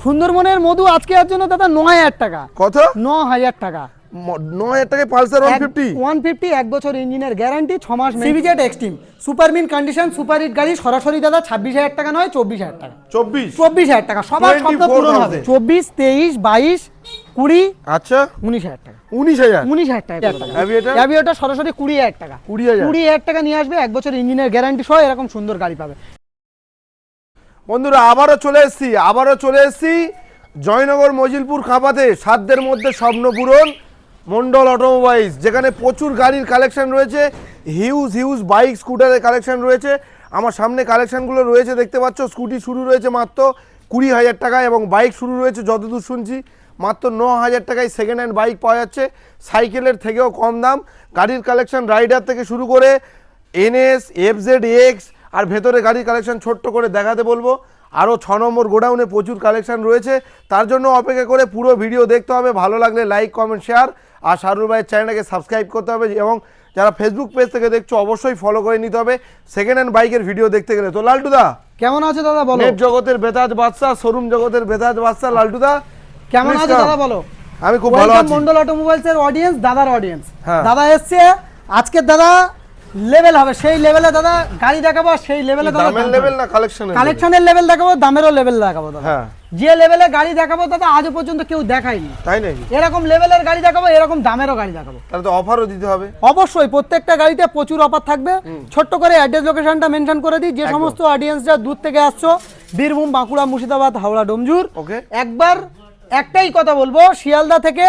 সুন্দরবনের মধু আজকের জন্য দাদা 9000 টাকা। কত? 9000 টাকা। 9000 টাকায় পালসার 150 150 এক বছর ইঞ্জিনের গ্যারান্টি, 6 মাস সিভিজেট extreme super mint condition super hit গাড়ি সরাসরি দাদা 26000 টাকা নয় 24000 টাকা। 24000 টাকা সবার স্বপ্ন পূরণ হবে। 24 23 22 20 আচ্ছা 19000 টাকা। 19000 টাকা। অ্যাভিয়েটর সরাসরি 20000 টাকা। 20000 টাকা নিয়ে আসবে, এক বছর ইঞ্জিনের গ্যারান্টি সহ এরকম সুন্দর গাড়ি পাবে। বন্ধুরা আবারও চলে এসেছি জয়নগর মজিলপুর খাপাতে। সাধ্যের মধ্যে স্বপ্ন পূরণ মন্ডল অটোমোবাইলস, যেখানে প্রচুর গাড়ির কালেকশন রয়েছে, হিউজ বাইক স্কুটারের কালেকশন রয়েছে। আমার সামনে কালেকশনগুলো রয়েছে দেখতে পাচ্ছ। স্কুটি শুরু রয়েছে মাত্র 20000 টাকায় এবং বাইক শুরু রয়েছে যতদূর শুনছি মাত্র 9000 টাকায় সেকেন্ড হ্যান্ড বাইক পাওয়া যাচ্ছে, সাইকেলের থেকেও কম দাম। গাড়ির কালেকশন রাইডার থেকে শুরু করে এনএস, এফজেড-এক্স, আর ভেতরে গাড়ির কালেকশন ছোট্ট করে দেখাতে বলবো। আরও 6 নম্বর গোডাউনে প্রচুর কালেকশন রয়েছে, তার জন্য অপেক্ষা করে পুরো ভিডিও দেখতে হবে। ভালো লাগলে লাইক কমেন্ট শেয়ার, আর শাহরুল ভাইয়ের চ্যানেলটাকে সাবস্ক্রাইব করতে হবে এবং যারা ফেসবুক পেজ থেকে দেখছো অবশ্যই ফলো করে নিতে হবে সেকেন্ড হ্যান্ড বাইকের ভিডিও দেখতে গেলে। তো লালটুদা কেমন আছো দাদা বলো? নেট জগতের বেতাজ বাদশা, শোরুম জগতের বেতাজ বাদশা লালটুদা কেমন আছো দাদা বলো? আমি খুব ভালো আছি। মন্ডল অটোমোবাইলস এর অডিয়েন্স, দাদার অডিয়েন্স। দাদা এসছে আজকে, দাদা লেভেল হবে সেই লেভেলে দাদা গাড়ি দেখাবো, সেই লেভেলে দাদা দামের লেভেল না কালেকশনের লেভেল দেখাবো, দামেরও লেভেল দেখাবো দাদা। হ্যাঁ, যে লেভেলে গাড়ি দেখাবো দাদা আজও পর্যন্ত কেউ দেখায়নি, তাই নাকি? এরকম লেভেলের গাড়ি দেখাবো, এরকম দামেরও গাড়ি দেখাবো। তাহলে তো অফারও দিতে হবে অবশ্যই, প্রত্যেকটা গাড়িতে প্রচুর অফার থাকবে। ছোট্ট করে অ্যাড্রেস লোকেশনটা মেনশন করে দিই। যে সমস্ত অডিয়েন্সরা দূর থেকে আসছো, বীরভূম, বাঁকুড়া, মুর্শিদাবাদ, হাওড়া, ডোমজুর, একবার একটাই কথা বলবো, শিয়ালদা থেকে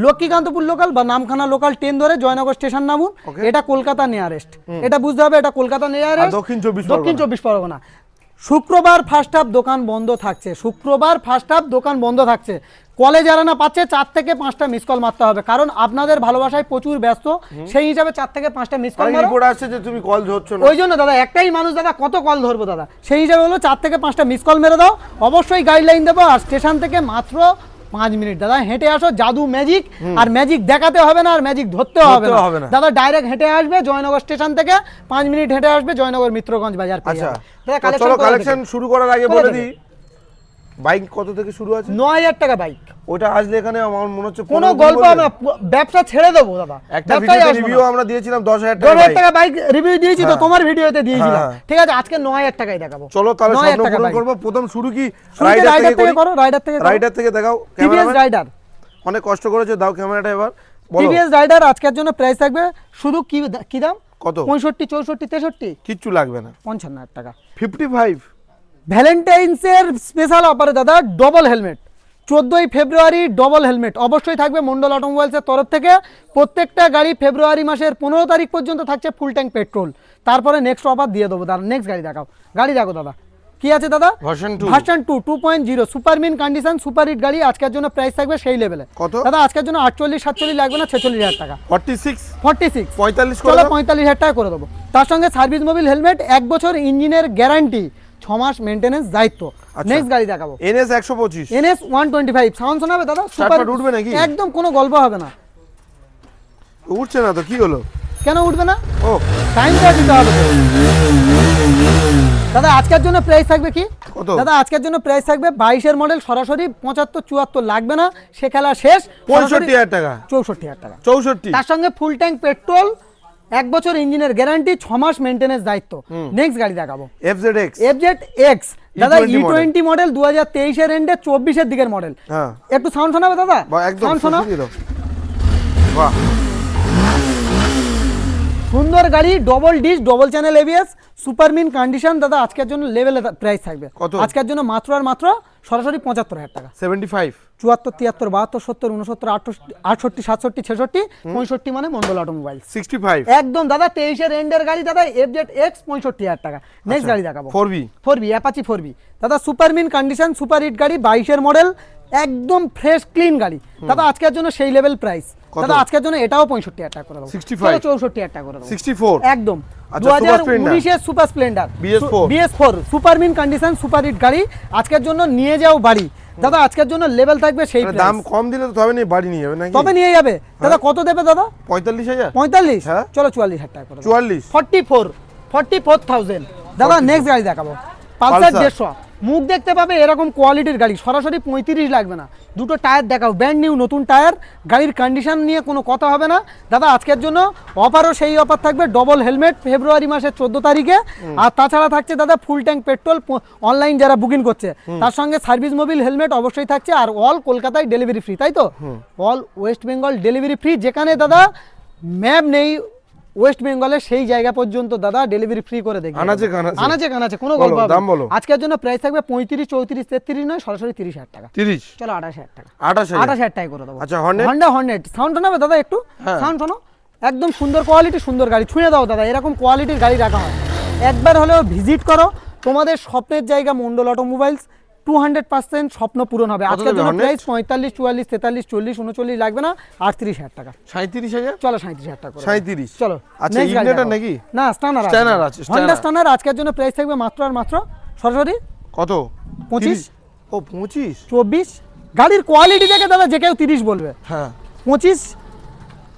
লক্ষ্মীকান্তপুর লোকাল বা নামখানা লোকাল ট্রেন ধরে জয়নগর স্টেশন নামুন। এটা কলকাতা নিয়ারেস্ট, এটা বুঝতে হবে, এটা কলকাতা নিয়ারেস্ট, দক্ষিণ 24 পরগনা। শুক্রবার ফার্স্ট হাফ দোকান বন্ধ থাকছে। কলে যারা না পাচ্ছে 4 থেকে 5টা মিস কল মারতে হবে, কারণ আপনাদের ভালোবাসায় প্রচুর ব্যস্ত, সেই হিসাবে 4 থেকে 5টা মিস কল মারো। রিপোর্ট আসছে যে তুমি কল ধরছো না, ওই জন্য দাদা একটাই মানুষ দাদা কত কল ধরবো দাদা, সেই হিসাবে হলো 4 থেকে 5টা মিস কল মেরে দাও। অবশ্যই গাইডলাইন দেবো। আর স্টেশন থেকে মাত্র 5 মিনিট দাদা হেঁটে আসো, জাদু ম্যাজিক, আর ম্যাজিক দেখাতে হবে না, আর ম্যাজিক ধরতে হবে না দাদা। ডাইরেক্ট হেঁটে আসবে জয়নগর স্টেশন থেকে, 5 মিনিট হেঁটে আসবে জয়নগর মিত্রগঞ্জ বাজার পেয়ে যাবে। দাদা কালেকশন শুরু করার আগে বলে দিই বাইক কত থেকে শুরু আছে? 9000 টাকা বাইক। ওটা আসলে এখানে আমার মনে হচ্ছে কোনো গল্প না, ব্যবসা ছেড়ে দেবো দাদা। একটা ভিডিওতে রিভিউ আমরা দিয়েছিলাম 10000 টাকা বাইক রিভিউ দিয়েছি তো, তোমার ভিডিওতে দিয়েছিলাম। ঠিক আছে, আজকে 9000 টাকাই দেখাবো। চলো তাহলে স্বপ্ন পূরণ করব। প্রথম শুরু কি রাইডার থেকে করো, রাইডার থেকে দেখাও। টিভিএস রাইডার অনেক কষ্ট করেছে, দাও ক্যামেরাটা এবার। বলো টিভিএস রাইডার আজকের জন্য প্রাইস থাকবে শুধু কি দাম? কত? 65 64 63 কিচ্ছু লাগবে না, 55000 টাকা। 55 ভ্যালেন্টাইন্স এর স্পেশাল অফারে দাদা ডবল হেলমেট, 14ই ফেব্রুয়ারি ডবল হেলমেট অবশ্যই থাকবে মন্ডল অটোমোবাইলসের তরফ থেকে। প্রত্যেকটা গাড়ি ফেব্রুয়ারি মাসের 15 তারিখ পর্যন্ত থাকছে ফুল ট্যাঙ্ক পেট্রোল। তারপরে নেক্সট অফার দিয়ে দেবো দাদা। নেক্সট গাড়ি দেখো দাদা, কি আছে দাদা? Version 2 2.0 super mint condition super hit গাড়ি। আজকের জন্য প্রাইস থাকবে সেই লেভেলে। কত দাদা? আজকের জন্য 48 47 লাগবে না, 46000 টাকা। 46 45 চলো 45000 টাকা করে দেবো। তার সঙ্গে সার্ভিস মোবিল হেলমেট, 1 বছর ইঞ্জিনের গ্যারান্টি, 6 মাস মেইনটেনেন্স দায়িত্ব। নেক্সট গাড়ি দেখাবো NS 125 NS 125 সাউন্ড শোনাবে দাদা? সুপার উঠবে নাকি? একদম কোনো গল্প হবে না, উঠছে না তো কি হলো? কেন উঠবে না? ও টাইমটা দিতে হবে দাদা। আজকের জন্য প্রাইস থাকবে কি দাদা? আজকের জন্য প্রাইস থাকবে 22 এর মডেল, সরাসরি 75 74 লাগবে না, সে খেলা শেষ। 65000 টাকা, 64000 টাকা 64। তার সঙ্গে ফুল ট্যাঙ্ক পেট্রোল, 1 বছর ইঞ্জিনের গ্যারান্টি, 6 মাস মেইনটেনেন্স দায়িত্ব। নেক্সট গাড়ি দেখাবো FZ-X দাদা, E20 মডেল, 2023 এর এন্ডে 24 এর দিকের মডেল। একটু সাউন্ড শোনাবে দাদা? সাউন্ড শোনা। বাহ, সুন্দর গাড়ি, double dish, double channel ABS, super mint condition দাদা। আজকের জন্য লেভেলে প্রাইস থাকবে আজকের জন্য মাত্র আর মাত্র সরাসরি 75000 টাকা। 75 74 73 72 70 69 68 67 66 65 মানে মন্ডল অটোমোবাইল। 65 একদম দাদা 23 এর এন্ডের গাড়ি দাদা, FZ-X 65000 টাকা। নেক্সট গাড়ি দেখাবো 4B অ্যাপাচি 4B দাদা, super mint condition super hit গাড়ি, 22 এর মডেল, একদম ফ্রেশ ক্লিন গাড়ি দাদা। আজকের জন্য সেই লেভেল প্রাইস দাদা। আজকের জন্য এটাও 65000 টাকা করে দেবো। 64 টাকা করে দেবো। 64 একদম 2019 এর super Splendor BS4 super mint condition super hit গাড়ি। আজকের জন্য নিয়ে যাও বাড়ি দাদা। আজকের জন্য লেভেল থাকবে সেই প্রাইস। দাম কম দিলে তো তবে নিয়ে বাড়ি নিয়ে যাবে নাকি? তবে নিয়ে যাবে দাদা। কত দেবে দাদা? 45000 চলো 44000 টাকা করে 44 44,000 দাদা। নেক্সট গাড়ি দেখাবো পালসার 150 মুখ দেখতে পাবে এরকম কোয়ালিটির গাড়ি, সরাসরি 35 লাগবে না। দুটো টায়ার দেখাও, ব্র্যান্ড নিউ নতুন টায়ার, গাড়ির কন্ডিশন নিয়ে কোনো কথা হবে না দাদা। আজকের জন্য অফারও সেই অফার থাকবে, ডবল হেলমেট ফেব্রুয়ারি মাসের 14 তারিখে। আর তাছাড়া থাকছে দাদা ফুল ট্যাঙ্ক পেট্রোল, অনলাইন যারা বুকিং করছে তার সঙ্গে সার্ভিস মোবিল হেলমেট অবশ্যই থাকছে। আর অল কলকাতায় ডেলিভারি ফ্রি, তাই তো? All West Bengal delivery free, যেখানে দাদা ম্যাপ নেই ওয়েস্ট বেঙ্গলে সেই জায়গা পর্যন্ত দাদা ডেলিভারি ফ্রি করে দেখি। আনাচে কানাচে কোনো গল্প হবে না। আজকের জন্য প্রাইস থাকবে 35, 34, 33 নয়, সরাসরি 30,000 টাকা। 30 চলো 28,000 টাকা। 28,000 টাকা করে দেবো। আচ্ছা হর্নেট সাউন্ড শোনাবে দাদা একটু? সাউন্ড শোনো, একদম সুন্দর কোয়ালিটি, সুন্দর গাড়ি, ছুঁয়ে দাও দাদা। এরকম কোয়ালিটির গাড়ি রাখা হয়, একবার হলেও ভিজিট করো। তোমাদের স্বপ্নের জায়গা মন্ডল অটোমোবাইলস, 200% স্বপ্ন পূরণ হবে। আজকের জন্য প্রাইস 45, 44, 43, 40, 39 লাগবে না, 38,000 টাকা। 37,000 চলো 37,000 টাকা করে। 37 চলো। আচ্ছা ইগনিটর নাকি? না, স্টানার আছে। হন্ডা স্টানার আজকের জন্য প্রাইস থাকবে মাত্র আর মাত্র সরাসরি কত? 25। ও 25, 24। গাড়ির কোয়ালিটি দেখে দাদা যে কেউ 30 বলবে। হ্যাঁ 25,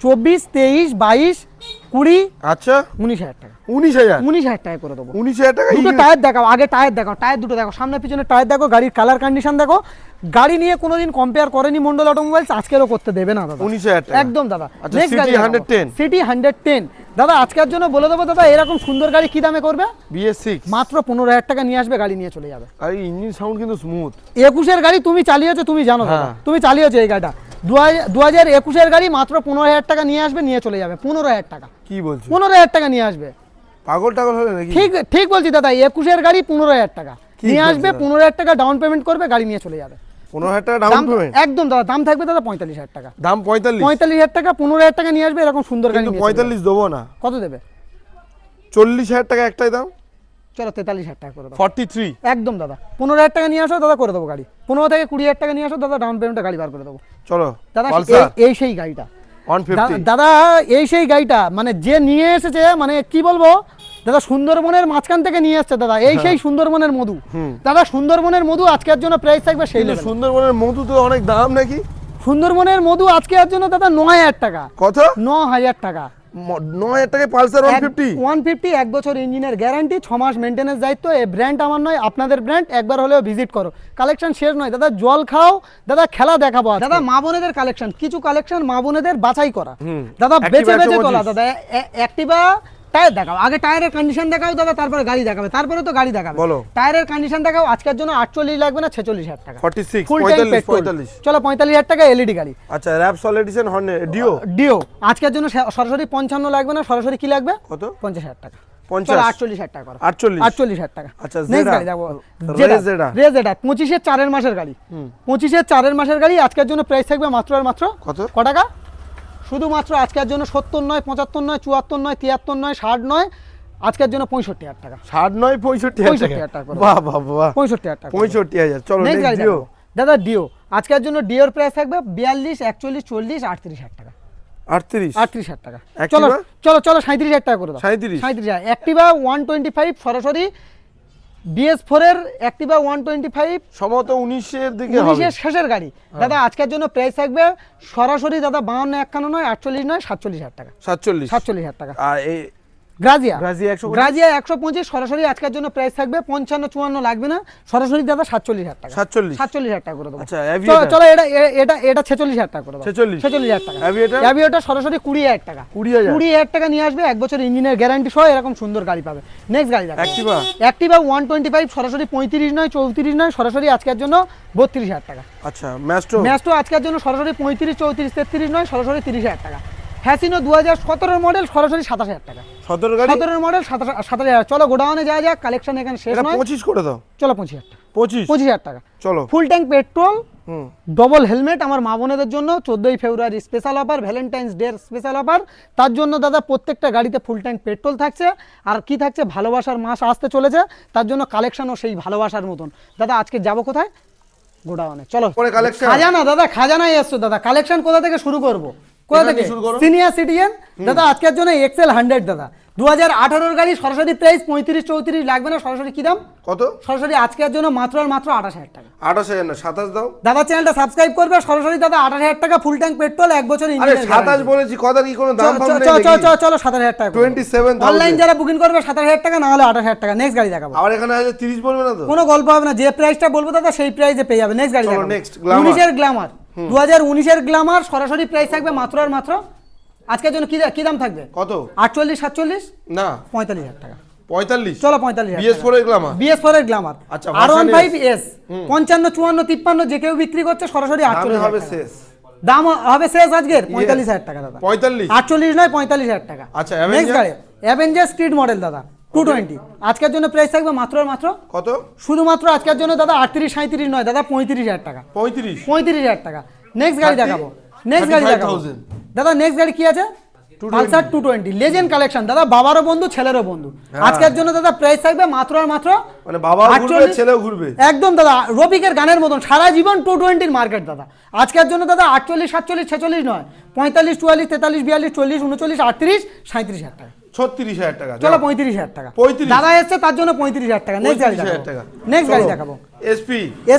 24, 23, 22, 20। আচ্ছা 19,000 টাকা। 19,000 টাকা করে দেবো। 19,000 টাকা। দুটো টায়ার দেখাও, আগে টায়ার দেখাও, টায়ার দুটো দেখো, সামনে পিছনে টায়ার দেখো, গাড়ির কালার কন্ডিশন দেখো। গাড়ি নিয়ে কোনোদিন কম্পেয়ার করেনি মন্ডল অটোমোবাইলস, আজকেরও করতে দেবে না দাদা। 19,000 টাকা একদম দাদা। আচ্ছা নেক্সট গাড়ি সিটি 110, সিটি 110 দাদা আজকের জন্য বলে দেবো দাদা, এরকম সুন্দর গাড়ি কি দামে করবে? BS6 মাত্র 15,000 টাকা নিয়ে আসবে, গাড়ি নিয়ে চলে যাবে। আর ইঞ্জিন সাউন্ড কিন্তু স্মুথ। 21-এর গাড়ি তুমি চালিয়েছো, তুমি জানো দাদা, তুমি চালিয়েছো এই গাড়িটা। 2021-এর গাড়ি মাত্র 15,000 টাকা নিয়ে আসবে, নিয়ে চলে যাবে। 15,000 টাকা। কি বলছো? 15,000 টাকা নিয়ে আসবে। পাগল টাগল হলে নাকি? ঠিক বলছি দাদা, 21-এর গাড়ি 15,000 টাকা নিয়ে আসবে, 15,000 টাকা ডাউন পেমেন্ট করবে, গাড়ি নিয়ে চলে যাবে। 15,000 টাকা ডাউন পেমেন্ট? একদম দাদা। দাম থাকবে দাদা 45,000 টাকা। দাম 45,000 টাকা, 15,000 টাকা নিয়ে আসবে, এরকম সুন্দর গাড়ি। 45 দেবো না। কত দেবে? 40,000 টাকা একটাই দাম। চলো 43,000 টাকা করে দাও। 43 একদম দাদা। 15,000 টাকা নিয়ে আসো দাদা, করে দেবো গাড়ি। 15 থেকে 20,000 টাকা নিয়ে আসো দাদা, ডাউন পেমেন্টে গাড়ি বার করে দেবো। চলো দাদা পালসার এই সেই গাড়িটা 150 দাদা, এই সেই গাড়িটা মানে যে নিয়ে এসেছে, মানে কি বলবো দাদা, সুন্দরবনের মাঝখান থেকে নিয়ে এসেছে দাদা, এই সেই সুন্দরবনের মধু দাদা। সুন্দরবনের মধু আজকের জন্য প্রাইস থাকবে সেই লেভেলে। সুন্দরবনের মধু তো অনেক দাম নাকি? সুন্দরবনের মধু আজকের জন্য দাদা 9,000 টাকা। কত? 9,000 টাকা। 9,000 টাকায় পালসার 150, 1 বছর ইঞ্জিনের গ্যারান্টি, 6 মাস মেইনটেনেন্স দায়িত্ব। এই ব্র্যান্ড আমার নয়, আপনাদের ব্র্যান্ড। একবার হলেও ভিজিট করো। কালেকশন শেষ নয় দাদা, জল খাও দাদা, খেলা দেখাবো দাদা। মা বোনেদের কালেকশন, কিছু কালেকশন মা বোনেদের বাছাই করা দাদা, বেছে বেছে তোলা দাদা। অ্যাক্টিভা টায়ার দেখাও, আগে টায়ারের কন্ডিশন দেখাও দাদা, তারপরে গাড়ি দেখাবে, তারপরে তো গাড়ি দেখাবে। বলো টায়ারের কন্ডিশন দেখাও। আজকের জন্য 48 লাগবে না, 46,000 টাকা। 46, ফুল 45 চলো 45,000 টাকা এলইডি গাড়ি। আচ্ছা র‍্যাপসল এডিশন ডিও আজকের জন্য সরাসরি 55 লাগবে না, সরাসরি কি লাগবে? কত? 50,000 টাকা। 50, 48,000 টাকা করো। 48,000 টাকা। আচ্ছা নেক্সট গাড়ি দেখো, রেজেডা 25-এর 4 মাসের গাড়ি। 25-এর 4 মাসের গাড়ি আজকের জন্য প্রাইস থাকবে মাত্র আর মাত্র কত টাকা? শুধুমাত্র আজকের জন্য 70 নয়, 75 নয়, 74 নয়, 73 নয়, 60 নয়, আজকের জন্য 65,000 টাকা। 60 নয়, 65,000 টাকা। বাহ বাহ বাহ, 65,000 টাকা। 65,000। চলো নেক্সট ডিও দাদা। ডিও আজকের জন্য ডিওর প্রাইস থাকবে 42, 41, 40, 38,000 টাকা। 38,000 টাকা। চলো চলো চলো 37,000 টাকা করে দাও। 37,000। অ্যাক্টিভা 125 সরাসরি BS4 এর অ্যাক্টিভা 125 সম্ভবত 19-এর দিকে হবে, 19-এর শেষের গাড়ি দাদা। আজকের জন্য প্রাইস থাকবে সরাসরি দাদা 52, 51 নয়, 48 নয়, 47,000 টাকা। 47,000 টাকা। আর এই গ্রাজিয়া 125 সরাসরি আজকের জন্য প্রাইস থাকবে 55, 54 লাগবে না, সরাসরি দাদা 47,000 টাকা। 47,000 টাকা করে দেবো। আচ্ছা চলো এটা 46,000 টাকা করে দাও। 46,000 টাকা। অ্যাভিয়েটর সরাসরি 20,000 টাকা। 20,000 টাকা নিয়ে আসবে, 1 বছর ইঞ্জিনের গ্যারান্টি সহ এরকম সুন্দর গাড়ি পাবে। নেক্সট গাড়ি দেখো, অ্যাক্টিভা 125 সরাসরি 35 নয়, 34 নয়, সরাসরি আজকের জন্য 32,000 টাকা। আচ্ছা ম্যাস্টো আজকের জন্য সরাসরি 35, 34, 33 নয়, সরাসরি 30,000 টাকা। ফ্যাসিনো 2017 মডেল সরাসরি 27,000 টাকা। 17 মডেল 27,000। চলো গোডাউনে যাওয়া যাক, কালেকশন এখানে শেষ নয়। 25 করে দাও। চলো 25,000 টাকা। 25,000 টাকা। চলো full tank petrol, double helmet আমার মা বোনেদের জন্য 14 February special offer, Valentine's Day special offer. তার জন্য দাদা প্রত্যেকটা গাড়িতে ফুল ট্যাঙ্ক পেট্রোল থাকছে। আর কি থাকছে, ভালোবাসার মাস আসতে চলেছে, তার জন্য কালেকশনও সেই ভালোবাসার মতন। দাদা আজকে যাব কোথায়? গোডাউনে। চলো খাজানা দাদা, খাজানায় এসছো দাদা। কালেকশন কোথা থেকে শুরু করবো? কোথা থেকে? সিনিয়র সিটিজেন দাদা আজকের জন্য এক্সেল 100 দাদা, 2018 গাড়ি সরাসরি প্রাইস 35-34 লাগবে না, সরাসরি কি দাম কত? সরাসরি আজকের জন্য মাত্র আর মাত্র 28,000 টাকা। 28,000 না 27 দাও দাদা চ্যানেলটা সাবস্ক্রাইব করবে, সরাসরি দাদা 28,000 টাকা ফুল ট্যাঙ্ক পেট্রোল 1 বছর আরে ইঞ্জিনের 27 বলেছি, কথা কি কোনো দাম ফাম নেই নাকি? চলো 27,000 টাকা 27,000 অনলাইন যারা বুকিং করবে 27,000 টাকা, না হলে 28,000 টাকা। নেক্সট গাড়ি দেখাবো। আবার এখানে আছে 30 বলবে না তো? কোনো গল্প হবে না, যে প্রাইসটা বলবো দাদা সেই প্রাইসে পেয়ে যাবে। নেক্সট গাড়ি চলো, দেখাবো। next, Glamour। 19 এর গ্ল্যামার, 2019 এর গ্ল্যামার সরাসরি প্রাইস থাকবে মাত্র আর মাত্র আজকের জন্য কি দাম থাকবে? কত? 48-47 না 45,000 টাকা। 45 চলো 45,000 BS4 এর গ্ল্যামার। BS4 এর গ্ল্যামার। আচ্ছা, R15S 55 54 53 যে কেউ বিক্রি করছে সরাসরি দামে 48,000 হবে টাকা। শেষ। দাম হবে শেষ আজকের 45,000 টাকা দাদা। 45 48 নয় 45,000 টাকা। আচ্ছা, নেক্সট Avenger? গাড়ি অ্যাভেঞ্জার স্ট্রিট মডেল দাদা 220 আজকের জন্য প্রাইস থাকবে মাত্র আর মাত্র কত? শুধুমাত্র আজকের জন্য দাদা 38-37 নয় দাদা 35,000 টাকা। 35 টাকা। নেক্সট গাড়ি 30, দেখাবো। নেক্সট গাড়ি দেখাবো 35,000 দাদা। নেক্সট গাড়ি কি আছে? পালসার 220 লেজেন্ড কালেকশন দাদা, বাবারও বন্ধু ছেলেরও বন্ধু। আজকের জন্য দাদা প্রাইস থাকবে মাত্র আর মাত্র মানে বাবাও ঘুরবে 48 ছেলেও ঘুরবে। একদম দাদা রফিকের গানের মতন সারা জীবন 220 এর মার্কেট দাদা। আজকের জন্য দাদা 48 47 46 নয় 45 44 43 42 40 39 38 37,000 টাকা। 36,000 টাকা। চলো 35,000 টাকা। 35 দাদা এসছে তার জন্য 35,000 টাকা। নেক্সট গাড়ি 35,000 দেখাবো। টাকা। নেক্সট গাড়ি চলো, দেখাবো। SP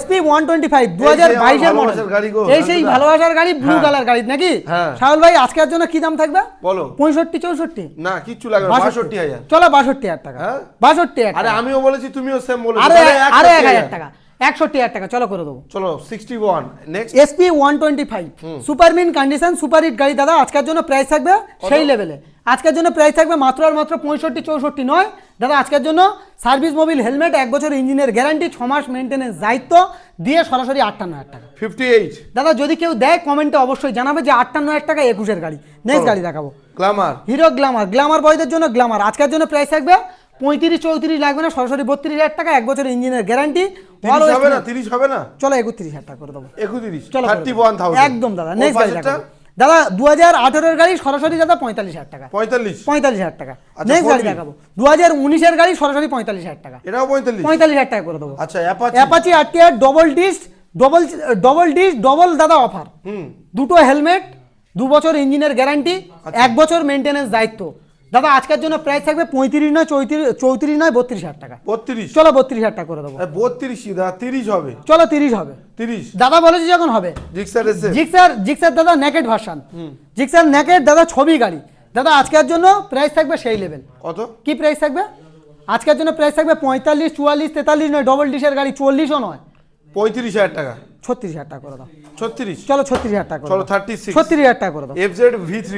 SP 125 2022 এর মডেল। ভালোবাসার গাড়ি গো, এই সেই নান্টুদা। ভালোবাসার গাড়ি ব্লু হ্যাঁ। কালার গাড়ি নাকি? হ্যাঁ। শাহুল ভাই আজকের জন্য কি দাম থাকবে? বলো। 65 64 না কিচ্ছু লাগবে না, 62,000। চলো 62,000 টাকা। হ্যাঁ? 62,000 আরে টাকা। আমিও বলেছি তুমিও সেম বলেছো। আরে তাহলে আরে 61,000 1,000 টাকা 61,000 টাকা চলো করে দেবো। চলো 61 next SP 125 super mint condition super hit গাড়ি দাদা আজকের জন্য প্রাইস থাকবে সেই লেভেলে। আজকের জন্য প্রাইস থাকবে মাত্র আর মাত্র 65 64 নয় দাদা। আজকের জন্য সার্ভিস মোবিল হেলমেট 1 বছর ইঞ্জিনের গ্যারান্টি 6 মাস মেইনটেনেন্স দায়িত্ব দিয়ে সরাসরি 58,000 টাকা। 58 দাদা যদি কেউ দেয় কমেন্টে অবশ্যই জানাবে যে 58,000 টাকা 21 এর গাড়ি। নেক্সট গাড়ি দেখাবো গ্ল্যামার। Hero Glamour. গ্ল্যামার বয়দের জন্য গ্ল্যামার আজকের জন্য প্রাইস থাকবে 35 34 লাগবে না, সরাসরি 32,000 টাকা 1 বছর ইঞ্জিনের গ্যারান্টি। 30 হবে না? 30 হবে না? চলো 31,000 টাকা করে দেবো। 31 চলো 31,000 একদম দাদা। নেক্সট গাড়ি দেখাবো দাদা 2018 এর গাড়ি সরাসরি দাদা 45,000 টাকা। 45,000 টাকা। আচ্ছা, নেক্সট গাড়ি 40 দেখাবো 2019 এর গাড়ি সরাসরি 45,000 টাকা। এটাও 45 45,000 টাকা করে দেবো। আচ্ছা Apache Apache RTR double disc double দাদা অফার। দুটো হেলমেট 2 বছর ইঞ্জিনের গ্যারান্টি 1 বছর মেইনটেনেন্স দায়িত্ব দাদা। আজকের জন্য প্রাইস থাকবে 35 নয় 34 নয় 32,000 টাকা। 32 চলো 32,000 টাকা করে দেবো। 32 দা 30 হবে। চলো 30 হবে। 30 দাদা বলেছি যখন হবে। জিক্সার এসে জিক্সার দাদা নেকেড ভার্সন। জিক্সার নেকেড দাদা ছবি গাড়ি দাদা। আজকের জন্য প্রাইস থাকবে সেই লেভেল। কত? কি প্রাইস থাকবে? আজকের জন্য প্রাইস থাকবে 45 44 43 নয় ডবল ডিসের গাড়ি 40ও নয় 35,000 টাকা। 36,000 টাকা করে দাও। 36 চলো 36,000 টাকা করে চলো দাও। 36 36,000 টাকা করে দাও। FZ V3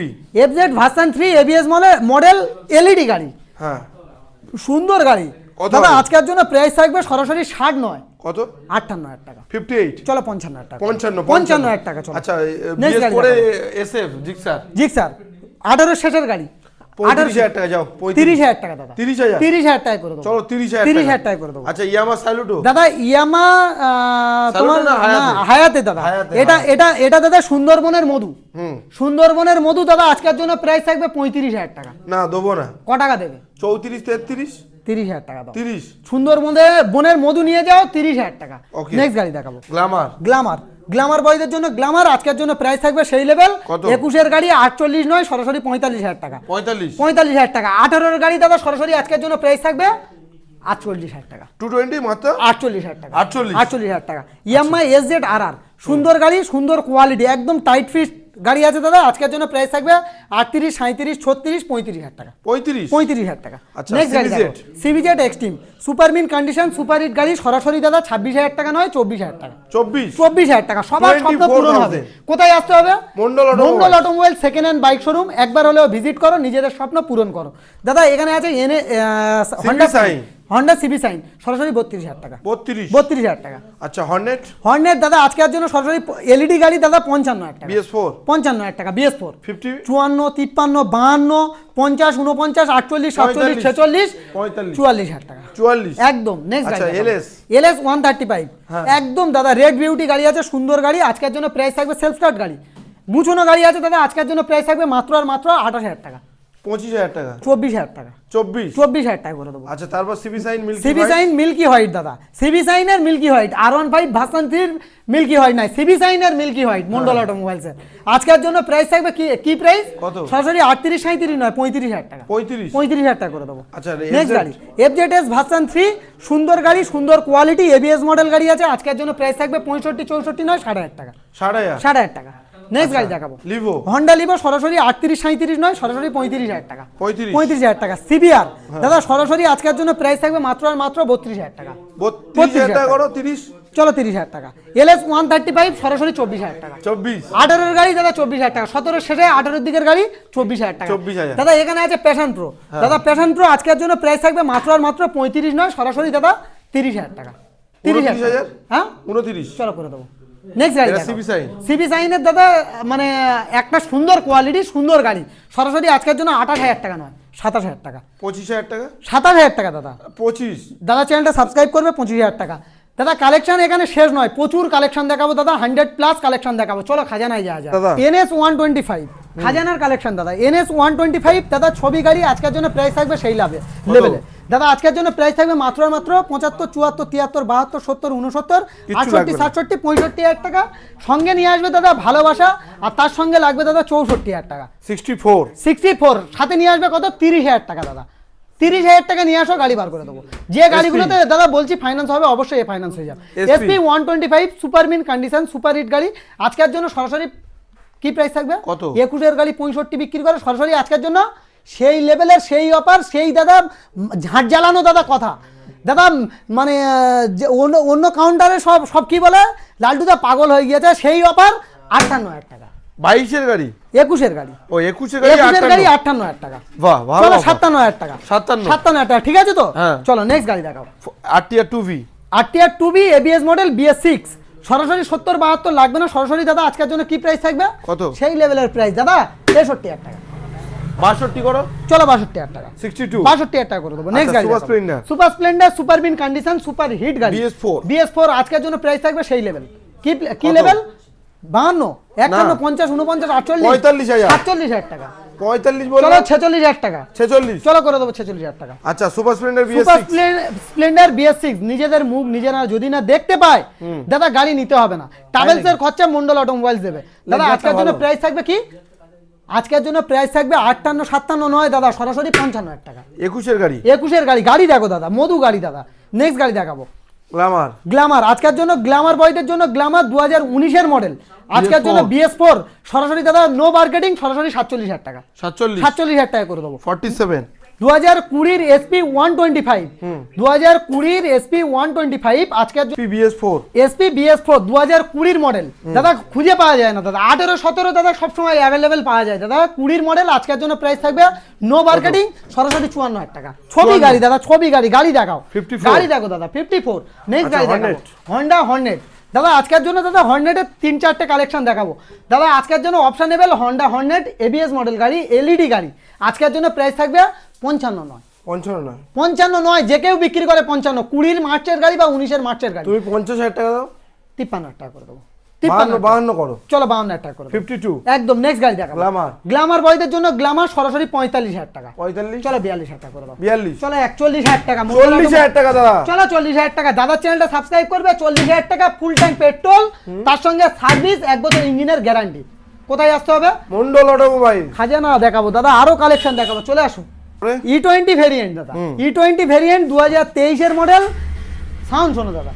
FZ version 3 ABS model LED গাড়ি হ্যাঁ সুন্দর গাড়ি কত দাদা। হবে? আজকের জন্য প্রাইস থাকবে সরাসরি 60 নয় কত? 58,000 টাকা। 58 চলো 55,000 টাকা। 55 টাকা চলো। আচ্ছা Next গাড়ি BS4 দেখাবো। SF জিক্সার জিক্সার 18 শেষের গাড়ি 35,000 টাকা যাও 30,000 টাকা দাদা। 30,000 30,000 টাকা করে দেবো। চলো 30,000 30,000 টাকা করে দেবো। আচ্ছা ইয়ামা স্যালুটো দাদা ইয়ামা তোমার না, হায়াতে দাদা। হায়াতে, এটা দাদা সুন্দরবনের মধু। সুন্দরবনের মধু দাদা আজকের জন্য প্রাইস থাকবে 35,000 টাকা। না দেবো না। ক টাকা দেবে? 34 33 30,000 টাকা দাও। 30 বনের মধু নিয়ে যাও 30,000 টাকা। Okay. নেক্সট গাড়ি দেখাবো গ্ল্যামার। গ্ল্যামার বয়দের জন্য গ্ল্যামার আজকের জন্য প্রাইস থাকবে সেই লেভেল। কত? 21 এর গাড়ি 48 নয় সরাসরি 45,000 টাকা। 45 টাকা। 18 এর গাড়ি দাদা সরাসরি আজকের জন্য প্রাইস থাকবে 48,000 টাকা। 220 মাত্র 48,000 টাকা। 48 48,000 টাকা। ইয়ামাহা SZ RR সুন্দর গাড়ি সুন্দর কোয়ালিটি একদম টাইট ফিট গাড়ি আছে দাদা। আজকের জন্য প্রাইস থাকবে 38 37 36 35,000 টাকা। 35,000 টাকা। আচ্ছা, নেক্সট গাড়ি CBZ CBZ Xtreme super mint condition super hit গাড়ি সরাসরি দাদা 26,000 টাকা নয় 24,000 টাকা। 24,000 টাকা সবার স্বপ্ন পূরণ হবে। কোথায় আসতে হবে? Mondal automobile second hand bike showroom. একবার হলেও ভিজিট করো নিজেদের স্বপ্ন পূরণ করো দাদা। এখানে আছে হন্ডা সিবি সাইন সরাসরি 32,000 টাকা। 32,000 টাকা। আচ্ছা হর্নেট দাদা আজকের জন্য সরাসরি এলইডি গাড়ি দাদা 55,000 টাকা। BS4 55,000 টাকা। BS4 50 54 53 52 50 49 48 47 46 44,000 টাকা। 44 একদম। নেক্সট আচ্ছা গাড়ি LS 135 হ্যাঁ। একদম দাদা রেড বিউটি গাড়ি আছে সুন্দর গাড়ি। আজকের জন্য প্রাইস থাকবে সেলফ স্টার্ট গাড়ি গুছানো গাড়ি আছে দাদা। আজকের জন্য প্রাইস থাকবে মাত্র আর মাত্র 28,000 টাকা। 25,000 টাকা 24,000 টাকা 24,000 টাকা করে দেবো। আচ্ছা, তারপর CB Shine milky CB Shine milky white দাদা, সিবি সাইনের milky white, R15 version 3 milky white নাই, সিবি সাইনের মিল্কি হোয়াইট মন্ডল অটোমোবাইলস এর আজকের জন্য প্রাইস থাকবে কি প্রাইস? কত? সরাসরি 38 37 নয় 35,000 টাকা। 35,000 টাকা করে দেবো। আচ্ছা, নেক্সট গাড়ি FZS ভার্সন 3, সুন্দর গাড়ি, সুন্দর কোয়ালিটি, ABS মডেল গাড়ি আছে। আজকের জন্য প্রাইস থাকবে 65 64 নয় 6,500 টাকা। 6,500 টাকা। নেক্সট গাড়ি দেখাবো লিভো, হন্ডা লিভো, সরাসরি 38 37 নয়, সরাসরি 35,000 টাকা। 35,000 টাকা। সিবিআর দাদা সরাসরি আজকের জন্য প্রাইস থাকবে মাত্র আর মাত্র 32,000 টাকা। 32,000 টাকা করো, 30 চলো 30,000 টাকা। LS 135 সরাসরি 24,000 টাকা। 24 18 এর গাড়ি দাদা 24,000 টাকা, 17 শেষে 18 দিকের গাড়ি 24,000 টাকা। 24,000 দাদা এখানে আছে প্যাশন প্রো, দাদা প্যাশন প্রো আজকের জন্য প্রাইস থাকবে মাত্র আর মাত্র 35 নয়, সরাসরি দাদা 30,000 টাকা। 30,000 হ্যাঁ 29 চলো করে দেবো। নেক্সট গাড়ি সিবি সাইন, সিবি সাইনের দাদা মানে একটা সুন্দর কোয়ালিটি, সুন্দর গাড়ি, সরাসরি আজকের জন্য 28,000 টাকা নয় 27,000 টাকা। 25,000 টাকা 27,000 টাকা দাদা। 25 দাদা চ্যানেলটা সাবস্ক্রাইব করবে, 25,000 টাকা। দাদা কালেকশন এখানে শেষ নয়, প্রচুর কালেকশন দেখাবো দাদা, 100+ কালেকশন দেখাবো। চলো খাজানায় যাওয়া যায়। দাদা। NS 125 খাজানার কালেকশন দাদা, NS 125 দাদা ছবি গাড়ি, আজকের জন্য প্রাইস থাকবে সেই লেভেলে দাদা। আজকের জন্য প্রাইস থাকবে মাত্র আর মাত্র 75 74 73 72 70 69 68 67 65,000 টাকা। সঙ্গে নিয়ে আসবে দাদা ভালোবাসা, আর তার সঙ্গে লাগবে দাদা 64,000 টাকা। 64 সাথে নিয়ে আসবে কত? 30,000 টাকা দাদা। 30,000 টাকা নিয়ে আসো, গাড়ি বার করে দেবো। যে গাড়িগুলোতে দাদা বলছি ফাইন্যান্স হবে, অবশ্যই ফাইন্যান্স হয়ে যাবে। SP 125 super mint condition, super hit গাড়ি, আজকের জন্য সরাসরি কি প্রাইস থাকবে? কত? 21 এর গাড়ি 65 বিক্রি করে, সরাসরি আজকের জন্য সেই লেভেলের সেই অফার, সেই দাদা ঝাঁট জ্বালানো দাদা কথা দাদা, মানে যে অন্য কাউন্টারে সব কি বলে লালটুদা পাগল হয়ে গিয়েছে, সেই অফার 58,000 টাকা। 22 এর গাড়ি 21 এর গাড়ি, ও 21 এর গাড়ি 58,000 টাকা। বাহ, ভালো। চলো 57,000 টাকা। 57,000 টাকা, ঠিক আছে তো? হ্যাঁ। চলো নেক্সট গাড়ি দেখাও। RTR 2V RTR 2V ABS model BS6, সরাসরি 70 72 লাগবে না, সরাসরি দাদা আজকের জন্য কি প্রাইস থাকবে? কত? সেই লেভেলের প্রাইস দাদা 63,000 টাকা। 62 করো, চলো 62,000 টাকা। 62 62,000 টাকা করে দেবো। নেক্সট গাড়ি সুপার স্প্লেন্ডার সুপার বিন কন্ডিশন সুপার হিট গাড়ি BS4 আজকের জন্য প্রাইস থাকবে সেই লেভেল। কি লেভেল? 52 51 50 49 48 47,000 টাকা। 45 বলো, চলো 46,000 টাকা। 46 চলো করে দেবো 46,000 টাকা। আচ্ছা, super Splendor super BS6 Splendor BS6 নিজেদের মুখ নিজেরা যদি না দেখতে পায় দাদা গাড়ি নিতে হবে না, ট্রাভেলস এর খরচা মন্ডল অটোমোবাইলস দেবে দাদা। আজকের জন্য প্রাইস থাকবে কি? আজকের জন্য প্রাইস থাকবে 58 57 নয় দাদা, সরাসরি 55,000 টাকা। 21 এর গাড়ি 21 এর গাড়ি, গাড়ি দেখো দাদা, মধু গাড়ি দাদা। নেক্সট গাড়ি দেখাবো গ্ল্যামার আজকের জন্য গ্ল্যামার বয়দের জন্য গ্ল্যামার 2019 এর মডেল, আজকের জন্য BS4 সরাসরি দাদা নো মার্কেটিং, সরাসরি 47,000 টাকা। 47,000 টাকা করে দেবো। 47 2020 SP 125 2020 SP 125 আজকের BS4 SP BS4 2020 মডেল দাদা, খুঁজে পাওয়া যায় না দাদা। 18 17 দাদা সবসময় অ্যাভেলেবেল পাওয়া যায় দাদা। 20 মডেল আজকের জন্য প্রাইস থাকবে নো মার্কেটিং, সরাসরি 54,000 টাকা। ছবি গাড়ি দাদা, ছবি গাড়ি, গাড়ি দেখাও। 54 গাড়ি দেখো দাদা 54। নেক্সট গাড়ি আচ্ছা, দেখাবো হন্ডা হর্নেট দাদা। আজকের জন্য দাদা হর্নেটের 3-4টে কালেকশন দেখাবো দাদা। আজকের জন্য অপশনেবল হন্ডা হর্নেট ABS মডেল গাড়ি, LED গাড়ি, আজকের জন্য প্রাইস থাকবে 55 নয় 55 নয়, যে কেউ বিক্রি করে 55। 20 মার্চের গাড়ি বা 19 মার্চের গাড়ি। তুমি 50,000 টাকা দাও, 53,000 টাকা করে দেবো। 52 করো, চলো 52,000 টাকা করে 52 একদম। নেক্সট গাড়ি দেখাবো গ্ল্যামার বয়দের জন্য গ্ল্যামার, সরাসরি 45,000 টাকা। 45 চলো 42,000 টাকা করে দাও। 42 চলো 41,000 টাকা। 40,000 টাকা দাদা। চলো 40,000 টাকা। দাদার চ্যানেলটা সাবস্ক্রাইব করবে, 40,000 টাকা ফুল ট্যাঙ্ক পেট্রোল, তার সঙ্গে সার্ভিস, 1 বছর ইঞ্জিনের গ্যারান্টি। কোথায় আসতে হবে? মন্ডল অটোমোবাইল। খাজানা দেখাবো দাদা, আরো কালেকশন দেখাবো, চলে আসো। E20 ভেরিয়েন্ট দাদা, E20 ভেরিয়েন্ট 2023 এর মডেল। সাউন্ড শোনো দাদা,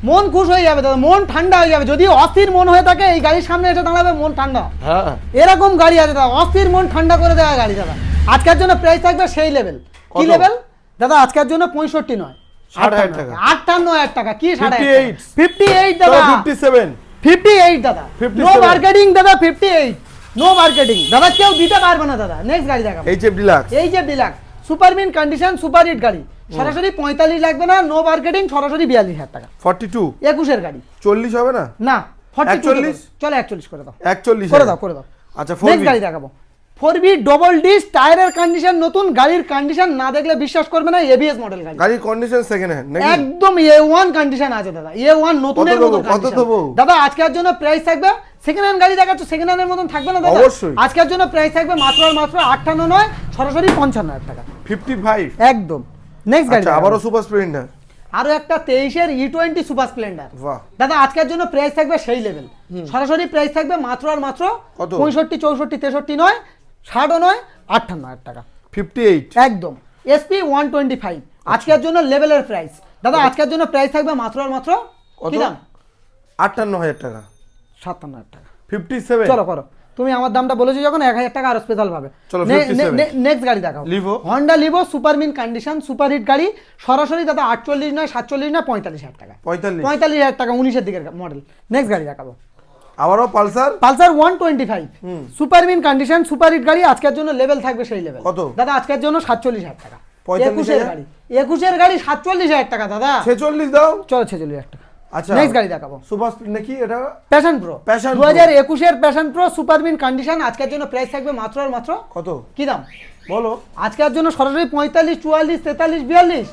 মন খুশ হয়ে যাবে দাদা, মন ঠান্ডা হয়ে যাবে। যদি অস্থির মন হয়ে থাকে এই গাড়ির সামনে এসে দাঁড়াবে, মন ঠান্ডা। হ্যাঁ, এরকম গাড়ি আছে দাদা, অস্থির মন ঠান্ডা করে দেওয়া গাড়ি দাদা। আজকের জন্য প্রাইস থাকবে সেই লেভেল। কি লেভেল দাদা? আজকের জন্য 65 নয় 60,000 টাকা। 58,000 টাকা। কি 58 58 দাদা, 57 58 দাদা। 57 নো মার্কেটিং দাদা, 58 নো মার্কেটিং দাদা, কেউ দিতে পারবে না দাদা। নেক্সট গাড়ি দেখাবো HF Deluxe. HF Deluxe super mint condition super hit গাড়ি, সরাসরি 45 লাগবে না, নো মার্কেটিং, সরাসরি 42,000 টাকা। 42 21 এর গাড়ি। 40 হবে না? না 41 চলো 41 করে দাও। 41 করে দাও। আচ্ছা, নেক্সট গাড়ি দেখাবো 4V ডবল ডিস, টায়ারের কন্ডিশন নতুন, গাড়ির কন্ডিশন না দেখলে বিশ্বাস করবে না। ABS মডেল গাড়ি, গাড়ির কন্ডিশন সেকেন্ড হ্যান্ড নাকি? একদম A1 কন্ডিশন আছে দাদা, A1 নতুনের মতো কত দেবো দাদা। আজকের জন্য প্রাইস থাকবে সেকেন্ড হ্যান্ড গাড়ি দেখাচ্ছ, সেকেন্ড হ্যান্ডের মতন থাকবে না দাদা? অবশ্যই। আজকের জন্য প্রাইস থাকবে মাত্র আর মাত্র 58 নয়, সরাসরি 55,000 টাকা 55। একদম। নেক্সট গাড়ি আচ্ছা, আবারও সুপার স্প্লেন্ডার। আরো একটা 23-এর E20 সুপার স্প্লেন্ডার। বাহ। দাদা আজকের জন্য প্রাইস থাকবে সেই লেভেল, সরাসরি প্রাইস থাকবে মাত্র আর মাত্র কত? 65, 64, 63 নয়, 60 নয়, 58,000 টাকা 58। একদম। SP 125 আজকের জন্য লেভেলের প্রাইস। দাদা আজকের জন্য প্রাইস থাকবে মাত্র আর মাত্র কি দাম? 58,000 টাকা 57,000 টাকা। 57। চলো করো, তুমি আমার দামটা বলেছো যখন 1,000 টাকা আরো স্পেশাল পাবে। চলো, 57। নেক্সট গাড়ি দেখাও। Livo. Honda Livo super mint condition super hit গাড়ি, সরাসরি দাদা 48 নয়, 47 নয়, 45,000 টাকা 45,000 টাকা 19-এর দিকের মডেল। নেক্সট গাড়ি দেখাবো আবারও Pulsar. Pulsar 125 super mint condition super hit গাড়ি, আজকের জন্য লেভেল থাকবে সেই লেভেল। কত? দাদা আজকের জন্য 47,000 টাকা। 45,000 21-এর গাড়ি, 21-এর গাড়ি 47,000 টাকা দাদা। 46 দাও। চলো 46,000 টাকা। আচ্ছা, নেক্সট গাড়ি দেখাবো সুপার নাকি এটা? Passion Pro. Passion Pro। 2021-এর Passion Pro super mint condition, আজকের জন্য প্রাইস থাকবে মাত্র আর মাত্র কত? কি দাম বলো। আজকের জন্য সরাসরি 45, 44, 43, 42।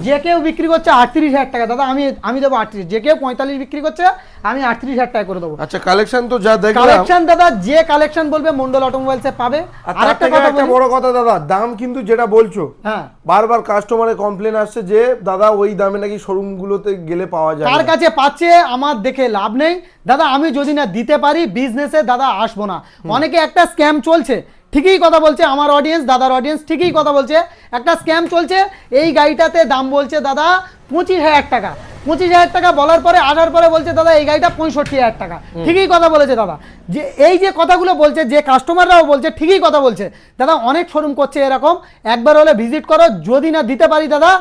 যে কেউ বিক্রি করছে 38,000 টাকা দাদা, আমি দেবো 38। যে কেউ 45 বিক্রি করছে আমি 38,000 টাকা করে দেবো। আচ্ছা, কালেকশন তো যা দেখলাম। কালেকশন দাদা যে কালেকশন বলবে মন্ডল অটোমোবাইলসে পাবে। আর আর একটা কথা একটা বলি, বড় কথা দাদা, দাম কিন্তু যেটা বলছো হ্যাঁ বারবার কাস্টমারের কমপ্লেন আসছে যে দাদা ওই দামে নাকি শোরুম গুলোতে গেলে পাওয়া যায় কার না। কাছে পাচ্ছে আমার দেখে লাভ নেই দাদা, আমি যদি না দিতে পারি বিজনেসে দাদা আসবো না। অনেকে একটা স্ক্যাম চলছে, ঠিকই কথা বলছে আমার অডিয়েন্স, দাদার অডিয়েন্স ঠিকই কথা বলছে, একটা স্ক্যাম চলছে। এই গাড়িটাতে দাম বলছে দাদা 25,000 টাকা, 25,000 টাকা বলার পরে আসার পরে বলছে দাদা এই গাড়িটা 65,000 টাকা। ঠিকই কথা বলেছে দাদা, যে এই যে কথাগুলো বলছে যে কাস্টমাররাও বলছে ঠিকই কথা বলছে দাদা। অনেক শোরুম করছে এরকম, একবার হলে ভিজিট করো, যদি না দিতে পারি দাদা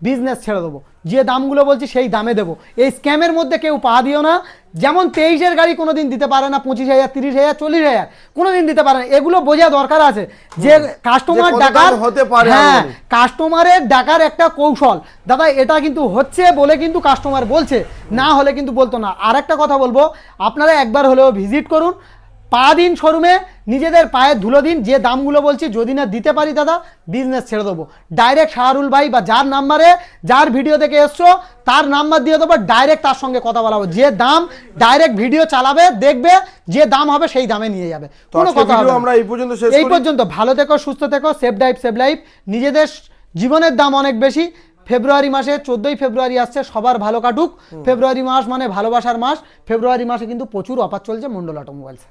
বিজনেস ছেড়ে দেবো। যে দামগুলো বলছি সেই দামে দেবো, এই স্ক্যামের মধ্যে কেউ পা দিও না। যেমন 23-এর গাড়ি কোনোদিন দিতে পারে না 25,000, 30,000, 40,000 কোনোদিন দিতে পারে না। এগুলো বোঝা দরকার আছে যে কাস্টমার কত ডাকার দাম হতে পারে হ্যাঁ আনুমানিক। কাস্টমারের ডাকার একটা কৌশল দাদা, এটা কিন্তু হচ্ছে বলে কিন্তু কাস্টমার বলছে, না হলে কিন্তু বলতো না। আর একটা কথা বলবো, আপনারা একবার হলেও ভিজিট করুন, পা দিন শোরুমে, নিজেদের পায়ে ধুলো দিন। যে দামগুলো বলছি যদি না দিতে পারি দাদা বিজনেস ছেড়ে দেবো। ডাইরেক্ট শাহরুল ভাই বা যার নাম্বারে যার ভিডিও দেখে এসছো তার নাম্বার দিয়ে দেবো, ডাইরেক্ট তার সঙ্গে কথা বলাবো। যে দাম ডাইরেক্ট ভিডিও চালাবে, দেখবে, যে দাম হবে সেই দামে নিয়ে যাবে, কোনো কথা হবে না। আমরা এই পর্যন্ত শেষ এই করি। পর্যন্ত ভালো থেকো, সুস্থ থেকো, সেভ ড্রাইভ সেভ লাইফ। নিজেদের জীবনের দাম অনেক বেশি। ফেব্রুয়ারি মাসে 14ই ফেব্রুয়ারি আসছে, সবার ভালো কাটুক। ফেব্রুয়ারি মাস মানে ভালোবাসার মাস। ফেব্রুয়ারি মাসে কিন্তু প্রচুর অফার চলছে মন্ডল অটোমোবাইলস।